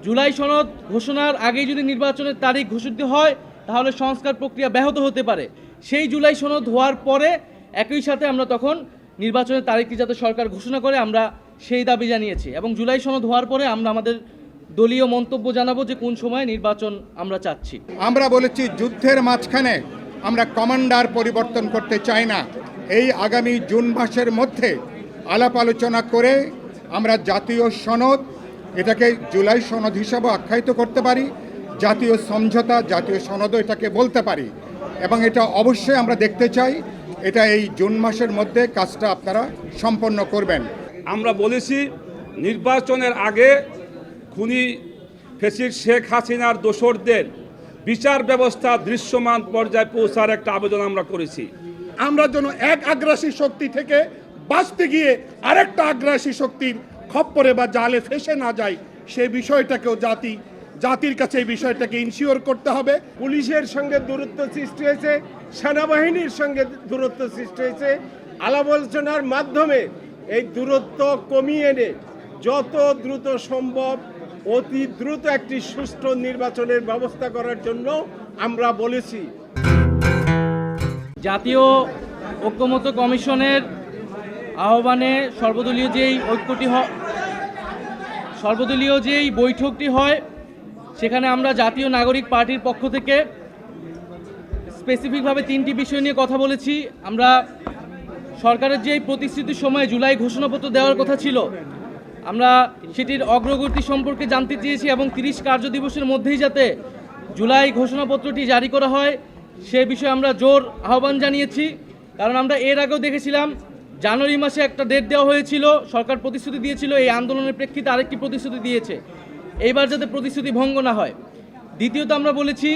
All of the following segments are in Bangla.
জুলাই সনদ ঘোষণার আগেই যদি নির্বাচনের তারিখ ঘোষিত হয় তাহলে সংস্কার প্রক্রিয়া ব্যাহত হতে পারে। সেই জুলাই সনদ হওয়ার পরে একই সাথে আমরা তখন নির্বাচনের তারিখটি যাতে সরকার ঘোষণা করে আমরা সেই দাবি জানিয়েছি এবং জুলাই সনদ হওয়ার পরে আমরা আমাদের দলীয় মন্তব্য জানাবো যে কোন সময় নির্বাচন আমরা চাচ্ছি। আমরা বলেছি যুদ্ধের মাঝখানে আমরা কমান্ডার পরিবর্তন করতে চাই না। এই আগামী জুন মাসের মধ্যে আলাপ আলোচনা করে আমরা জাতীয় সনদ, এটাকে জুলাই সনদ হিসাবে আখ্যায়িত করতে পারি, জাতীয় সমঝোতা, জাতীয় সনদও এটাকে বলতে পারি এবং এটা অবশ্যই আমরা দেখতে চাই এটা এই জুন মাসের মধ্যে কাজটা আপনারা সম্পন্ন করবেন। আমরা বলেছি নির্বাচনের আগে খুনি ফ্যাসিস্ট শেখ হাসিনার দোসরদের বিচার ব্যবস্থা দৃশ্যমান পর্যায়ে পৌঁছার একটা আবেদন আমরা করেছি। আমরা যেন এক আগ্রাসী শক্তি থেকে বাঁচতে গিয়ে আরেকটা আগ্রাসী শক্তির খপ্পরে বা জালে ফেসে না যায়, সেই বিষয়টাকেও জাতির কাছে এই বিষয়টাকে ইনশিওর করতে হবে। পুলিশের সঙ্গে দূরত্ব সৃষ্টি হয়েছে, সেনাবাহিনীর সঙ্গে দূরত্ব সৃষ্টি হয়েছে। আলাপ আলোচনার মাধ্যমে এই দূরত্ব কমিয়ে এনে যত দ্রুত সম্ভব অতি দ্রুত একটি সুষ্ঠু নির্বাচনের ব্যবস্থা করার জন্য আমরা বলেছি। জাতীয় ঐক্যমত্য কমিশনের আহ্বানে সর্বদলীয় যেই বৈঠকটি হয় সেখানে আমরা জাতীয় নাগরিক পার্টির পক্ষ থেকে স্পেসিফিকভাবে 3টি বিষয় নিয়ে কথা বলেছি। আমরা সরকারের যেই প্রতিশ্রুতির সময় জুলাই ঘোষণাপত্র দেওয়ার কথা ছিল আমরা সেটির অগ্রগতি সম্পর্কে জানতে চেয়েছি এবং 30 কার্য দিবসের মধ্যেই যাতে জুলাই ঘোষণাপত্রটি জারি করা হয় সে বিষয়ে আমরা জোর আহ্বান জানিয়েছি। কারণ আমরা এর আগেও দেখেছিলাম জানুয়ারি মাসে একটা ডেট দেওয়া হয়েছিল, সরকার প্রতিশ্রুতি দিয়েছিল, এই আন্দোলনের প্রেক্ষিতে আরেকটি প্রতিশ্রুতি দিয়েছে, এইবার যাতে প্রতিশ্রুতি ভঙ্গ না হয়। দ্বিতীয়ত আমরা বলেছি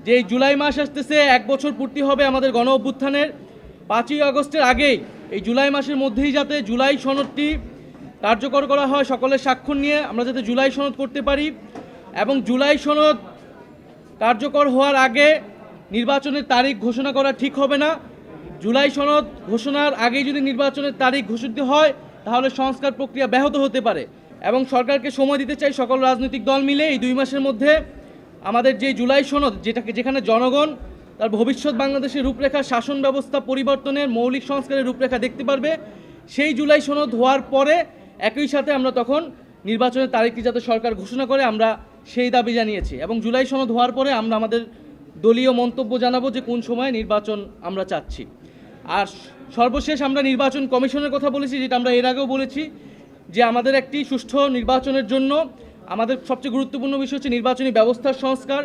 যে এই জুলাই মাস আসতেছে, 1 বছর পূর্তি হবে আমাদের গণ অভ্যুত্থানের। 5ই আগস্টের আগেই এই জুলাই মাসের মধ্যেই যাতে জুলাই সনদটি কার্যকর করা হয়, সকলের স্বাক্ষর নিয়ে আমরা যাতে জুলাই সনদ করতে পারি এবং জুলাই সনদ কার্যকর হওয়ার আগে নির্বাচনের তারিখ ঘোষণা করা ঠিক হবে না। জুলাই সনদ ঘোষণার আগেই যদি নির্বাচনের তারিখ ঘোষিত হয় তাহলে সংস্কার প্রক্রিয়া ব্যাহত হতে পারে এবং সরকারকে সময় দিতে চাই সকল রাজনৈতিক দল মিলে এই 2 মাসের মধ্যে আমাদের যে জুলাই সনদ যেখানে জনগণ তার ভবিষ্যৎ বাংলাদেশের রূপরেখা, শাসন ব্যবস্থা পরিবর্তনের মৌলিক সংস্কারের রূপরেখা দেখতে পারবে, সেই জুলাই সনদ হওয়ার পরে একই সাথে আমরা তখন নির্বাচনের তারিখটি যাতে সরকার ঘোষণা করে আমরা সেই দাবি জানিয়েছি এবং জুলাই সনদ হওয়ার পরে আমরা আমাদের দলীয় মন্তব্য জানাবো যে কোন সময় নির্বাচন আমরা চাচ্ছি। আর সর্বশেষ আমরা নির্বাচন কমিশনের কথা বলেছি, যেটা আমরা এর আগেও বলেছি যে আমাদের একটি সুষ্ঠু নির্বাচনের জন্য আমাদের সবচেয়ে গুরুত্বপূর্ণ বিষয় হচ্ছে নির্বাচনী ব্যবস্থার সংস্কার,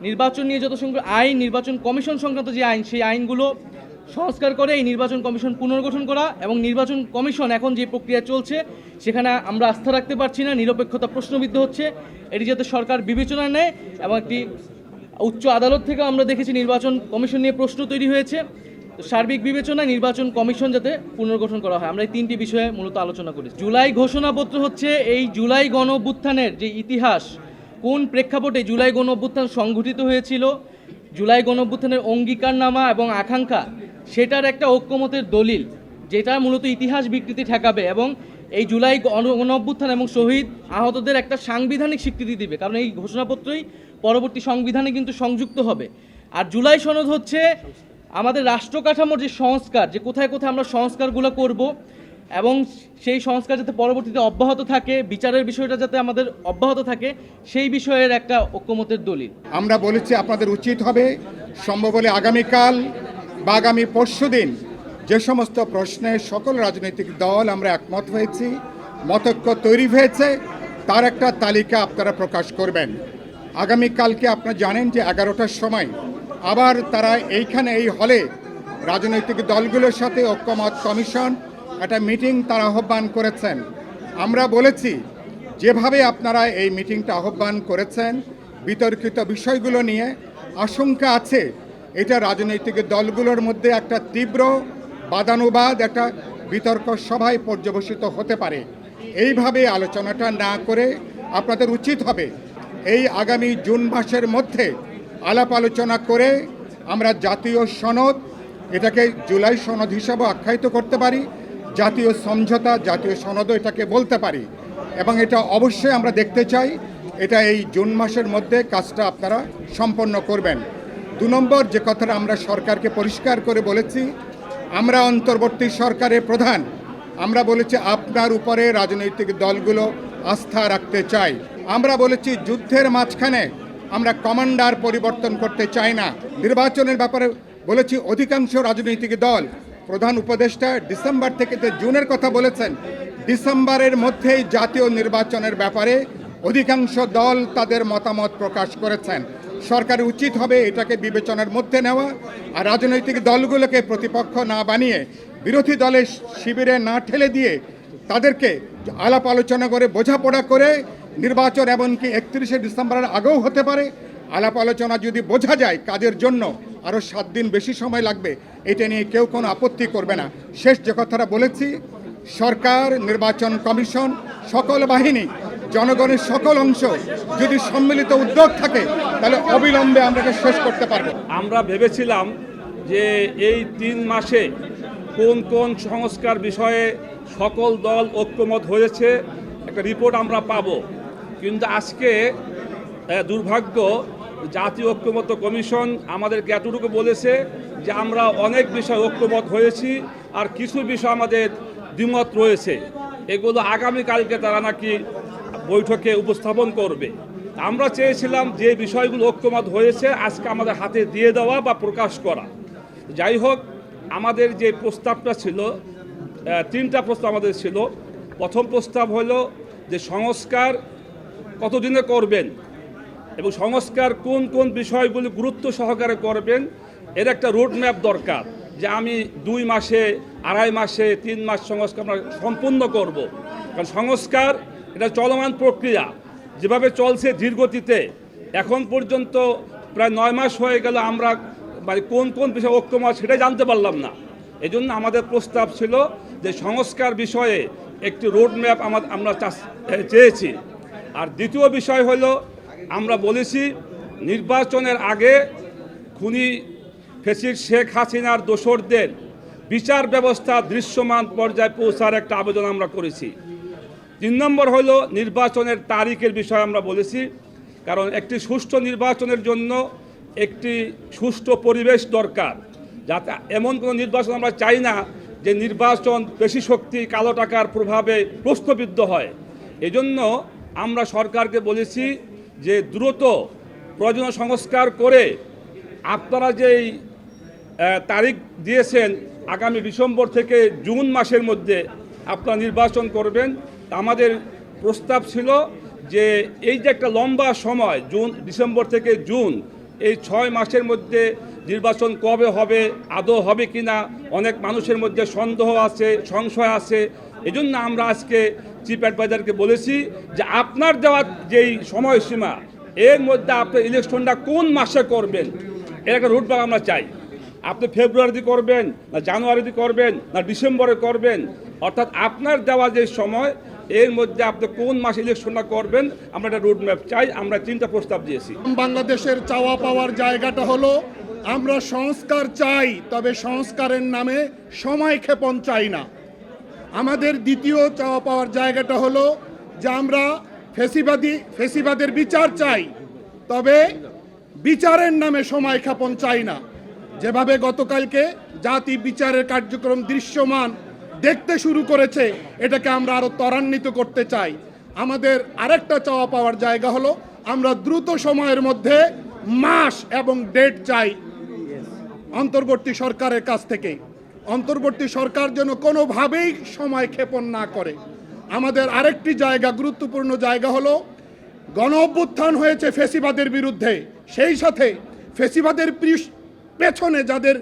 নির্বাচন নিয়ে যত সংখ্যক আইন, নির্বাচন কমিশন সংক্রান্ত যে আইন সেই আইনগুলো সংস্কার করে এই নির্বাচন কমিশন পুনর্গঠন করা এবং নির্বাচন কমিশন এখন যে প্রক্রিয়া চলছে সেখানে আমরা আস্থা রাখতে পারছি না, নিরপেক্ষতা প্রশ্নবিদ্ধ হচ্ছে, এটি যাতে সরকার বিবেচনায় নেয় এবং একটি উচ্চ আদালত থেকেও আমরা দেখেছি নির্বাচন কমিশন নিয়ে প্রশ্ন তৈরি হয়েছে। তো সার্বিক বিবেচনায় নির্বাচন কমিশন যাতে পুনর্গঠন করা হয়, আমরা এই 3টি বিষয়ে মূলত আলোচনা করেছি। জুলাই ঘোষণাপত্র হচ্ছে এই জুলাই গণ অভ্যুত্থানের যে ইতিহাস, কোন প্রেক্ষাপটে জুলাই গণ অভ্যুত্থান সংঘটিত হয়েছিল, জুলাই গণ অভ্যুত্থানের অঙ্গীকারনামা এবং আকাঙ্ক্ষা, সেটার একটা ঐক্যমতের দলিল যেটা মূলত ইতিহাস বিকৃতি ঠেকাবে এবং এই জুলাই গণ অভ্যুত্থান এবং শহীদ আহতদের একটা সাংবিধানিক স্বীকৃতি দিবে, কারণ এই ঘোষণাপত্রই পরবর্তী সংবিধানে কিন্তু সংযুক্ত হবে। আর জুলাই সনদ হচ্ছে আমাদের রাষ্ট্র কাঠামোর যে সংস্কার, যে কোথায় কোথায় আমরা সংস্কারগুলো করব এবং সেই সংস্কার যাতে পরবর্তীতে অব্যাহত থাকে, বিচারের বিষয়টা যাতে আমাদের অব্যাহত থাকে, সেই বিষয়ের একটা ঐক্যমতের দলিল। আমরা বলেছি আপনাদের উচিত হবে সম্ভব হলে আগামীকাল বা আগামী পরশুদিন যে সমস্ত প্রশ্নে সকল রাজনৈতিক দল আমরা একমত হয়েছি, মতৈক্য তৈরি হয়েছে, তার একটা তালিকা আপনারা প্রকাশ করবেন। আগামীকালকে আপনারা জানেন যে 11টার সময় আবার তারা এইখানে এই হলে রাজনৈতিক দলগুলোর সাথে ঐক্যমত কমিশন একটা মিটিং তারা আহ্বান করেছেন। আমরা বলেছি যেভাবে আপনারা এই মিটিংটা আহ্বান করেছেন বিতর্কিত বিষয়গুলো নিয়ে আশঙ্কা আছে এটা রাজনৈতিক দলগুলোর মধ্যে একটা তীব্র বাদানুবাদ, একটা বিতর্ক সভায় পর্যবসিত হতে পারে। এইভাবে আলোচনাটা না করে আপনাদের উচিত হবে এই আগামী জুন মাসের মধ্যে আলাপ আলোচনা করে আমরা জাতীয় সনদ, এটাকে জুলাই সনদ হিসাবে আখ্যায়িত করতে পারি, জাতীয় সমঝোতা, জাতীয় সনদও এটাকে বলতে পারি এবং এটা অবশ্যই আমরা দেখতে চাই এটা এই জুন মাসের মধ্যে কাজটা আপনারা সম্পন্ন করবেন। 2 নম্বর যে কথাটা আমরা সরকারকে পরিষ্কার করে বলেছি, আমরা অন্তর্বর্তী সরকারের প্রধান, আমরা বলেছি আপনার উপরে রাজনৈতিক দলগুলো আস্থা রাখতে চাই। আমরা বলেছি যুদ্ধের মাঝখানে আমরা কমান্ডার পরিবর্তন করতে চাই না। নির্বাচনের ব্যাপারে বলেছি অধিকাংশ রাজনৈতিক দল, প্রধান উপদেষ্টা ডিসেম্বর থেকে যে জুনের কথা বলেছেন, ডিসেম্বরের মধ্যেই জাতীয় নির্বাচনের ব্যাপারে অধিকাংশ দল তাদের মতামত প্রকাশ করেছেন। সরকারের উচিত হবে এটাকে বিবেচনার মধ্যে নেওয়া, আর রাজনৈতিক দলগুলোকে প্রতিপক্ষ না বানিয়ে বিরোধী দলের শিবিরে না ঠেলে দিয়ে তাদেরকে আলাপ আলোচনা করে বোঝাপড়া করে নির্বাচন এমনকি 31শে ডিসেম্বরের আগেও হতে পারে। আলাপ আলোচনা যদি বোঝা যায় কাজের জন্য আরও 7 দিন বেশি সময় লাগবে, এটা নিয়ে কেউ কোনো আপত্তি করবে না। শেষ যে কথাটা বলেছি, সরকার, নির্বাচন কমিশন, সকল বাহিনী, জনগণের সকল অংশ যদি সম্মিলিত উদ্যোগ থাকে তাহলে অবিলম্বে আমরা শেষ করতে পারবো। আমরা ভেবেছিলাম যে এই 3 মাসে কোন কোন সংস্কার বিষয়ে সকল দল ঐক্যমত হয়েছে একটা রিপোর্ট আমরা পাব, কিন্তু আজকে দুর্ভাগ্য জাতীয় ঐক্যমত কমিশন আমাদেরকে এতটুকু বলেছে যে আমরা অনেক বিষয় ঐক্যমত হয়েছি আর কিছু বিষয় আমাদের দ্বিমত রয়েছে, এগুলো আগামীকালকে তারা নাকি বৈঠকে উপস্থাপন করবে। আমরা চেয়েছিলাম যে বিষয়গুলো ঐক্যমত হয়েছে আজকে আমাদের হাতে দিয়ে দেওয়া বা প্রকাশ করা। যাই হোক, আমাদের যে প্রস্তাবটা ছিল, 3টা প্রস্তাব আমাদের ছিল। প্রথম প্রস্তাব হলো যে সংস্কার কতদিনে করবেন এবং সংস্কার কোন কোন বিষয়গুলি গুরুত্ব সহকারে করবেন এর একটা রোড ম্যাপ দরকার, যে আমি 2 মাসে, 2.5 মাসে, 3 মাস সংস্কার আমরা সম্পূর্ণ করব। কারণ সংস্কার এটা চলমান প্রক্রিয়া, যেভাবে চলছে ধীরগতিতে এখন পর্যন্ত প্রায় 9 মাস হয়ে গেল, আমরা মানে কোন কোন বিষয়ে ঐক্যমত সেটাই জানতে পারলাম না। এই জন্য আমাদের প্রস্তাব ছিল যে সংস্কার বিষয়ে একটি রোড ম্যাপ আমরা চেয়েছি। আর দ্বিতীয় বিষয় হলো আমরা বলেছি নির্বাচনের আগে খুনি ফেসির শেখ হাসিনার দোসরদের বিচার ব্যবস্থা দৃশ্যমান পর্যায়ে পৌঁছার একটা আবেদন আমরা করেছি। 3 নম্বর হলো নির্বাচনের তারিখের বিষয়ে আমরা বলেছি, কারণ একটি সুষ্ঠু নির্বাচনের জন্য একটি সুষ্ঠু পরিবেশ দরকার, যাতে এমন কোনো নির্বাচন আমরা চাই না যে নির্বাচন পেশি শক্তি, কালো টাকার প্রভাবে প্রশ্নবিদ্ধ হয়। এজন্য আমরা সরকারকে বলেছি যে দ্রুত প্রয়োজনীয় সংস্কার করে আপনারা যেই তারিখ দিয়েছেন আগামী ডিসেম্বর থেকে জুন মাসের মধ্যে আপনারা নির্বাচন করবেন। আমাদের প্রস্তাব ছিল যে এই যে একটা লম্বা সময়, ডিসেম্বর থেকে জুন, এই 6 মাসের মধ্যে নির্বাচন কবে হবে, আদৌ হবে কিনা, অনেক মানুষের মধ্যে সন্দেহ আছে, সংশয় আছে। এজন্য আমরা আজকে চিফ অ্যাডভাইজারকে বলেছি যে আপনার দেওয়ার যেই সময়সীমা এর মধ্যে আপনি ইলেকশনটা কোন মাসে করবেন এর একটা রুটম্যাপ আমরা চাই। আপনি ফেব্রুয়ারিতে করবেন না জানুয়ারিতে করবেন না ডিসেম্বরে করবেন, অর্থাৎ আপনার দেওয়া যে সময় এর মধ্যে আপনি কোন মাসে ইলেকশনটা করবেন আমরা একটা রুটম্যাপ চাই। আমরা 3টা প্রস্তাব দিয়েছি। বাংলাদেশের চাওয়া পাওয়ার জায়গাটা হলো আমরা সংস্কার চাই, তবে সংস্কারের নামে সময়ক্ষেপণ চাই না। আমাদের দ্বিতীয় চাওয়া পাওয়ার জায়গাটা হলো যে আমরা ফেসিবাদের বিচার চাই, তবে বিচারের নামে সময়ক্ষেপণ চাই না। যেভাবে গতকালকে জাতি বিচারের কার্যক্রম দৃশ্যমান দেখতে শুরু করেছে, এটাকে আমরা আরও ত্বরান্বিত করতে চাই। আমাদের আরেকটা চাওয়া পাওয়ার জায়গা হলো আমরা দ্রুত সময়ের মধ্যে মাস এবং ডেট চাই অন্তর্বর্তী সরকারের কাছ থেকে। অন্তর্বর্তী সরকার যেন কোনোভাবেই সময় ক্ষেপণ না করে। আমাদের আরেকটি জায়গা, গুরুত্বপূর্ণ জায়গা হলো গণ অভ্যুত্থান হয়েছে ফেসিবাদের বিরুদ্ধে, সেই সাথে ফেসিবাদের পেছনে যাদের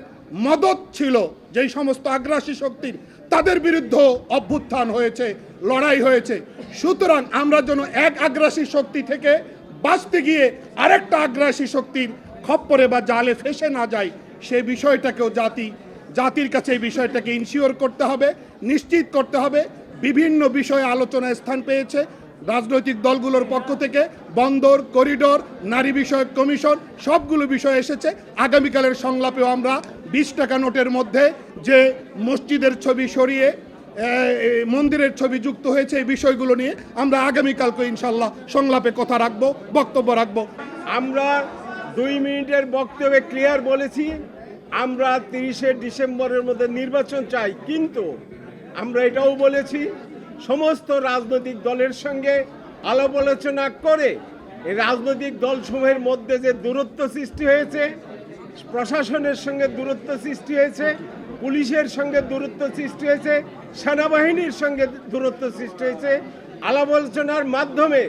মদত ছিল, যেই সমস্ত আগ্রাসী শক্তির, তাদের বিরুদ্ধে অভ্যুত্থান হয়েছে, লড়াই হয়েছে। সুতরাং আমরা যেন এক আগ্রাসী শক্তি থেকে বাঁচতে গিয়ে আরেকটা আগ্রাসী শক্তির খপ্পরে বা জালে ফেসে না যাই, সে বিষয়টাকেও জাতির কাছে এই বিষয়টাকে ইনশিওর করতে হবে, নিশ্চিত করতে হবে। বিভিন্ন বিষয়ে আলোচনায় স্থান পেয়েছে রাজনৈতিক দলগুলোর পক্ষ থেকে, বন্দর, করিডোর, নারী বিষয়ক কমিশন, সবগুলো বিষয় এসেছে। আগামীকালের সংলাপেও আমরা 20 টাকা নোটের মধ্যে যে মসজিদের ছবি সরিয়ে মন্দিরের ছবি যুক্ত হয়েছে, এই বিষয়গুলো নিয়ে আমরা আগামীকালকে ইনশাল্লাহ সংলাপে কথা রাখবো, বক্তব্য রাখবো। আমরা 2 মিনিটের বক্তব্যে ক্লিয়ার বলেছি আমরা 30শে ডিসেম্বরের মধ্যে নির্বাচন চাই, কিন্তু আমরা এটাও বলেছি সমস্ত রাজনৈতিক দলের সঙ্গে আলাপ আলোচনা করে এই রাজনৈতিক দলসমূহের মধ্যে যে দূরত্ব সৃষ্টি হয়েছে, প্রশাসনের সঙ্গে দূরত্ব সৃষ্টি হয়েছে, পুলিশের সঙ্গে দূরত্ব সৃষ্টি হয়েছে, সেনাবাহিনীর সঙ্গে দূরত্ব সৃষ্টি হয়েছে, আলাপ আলোচনার মাধ্যমে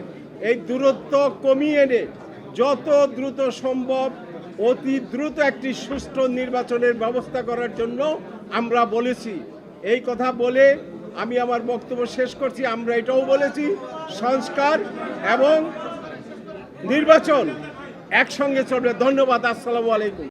এই দূরত্ব কমিয়ে এনে যত দ্রুত সম্ভব অতি দ্রুত একটি সুষ্ঠু নির্বাচনের ব্যবস্থা করার জন্য আমরা বলেছি। এই কথা বলে আমি আমার বক্তব্য শেষ করছি। আমরা এটাও বলেছি সংস্কার এবং নির্বাচন একসঙ্গে চলবে। ধন্যবাদ। আসসালামু আলাইকুম।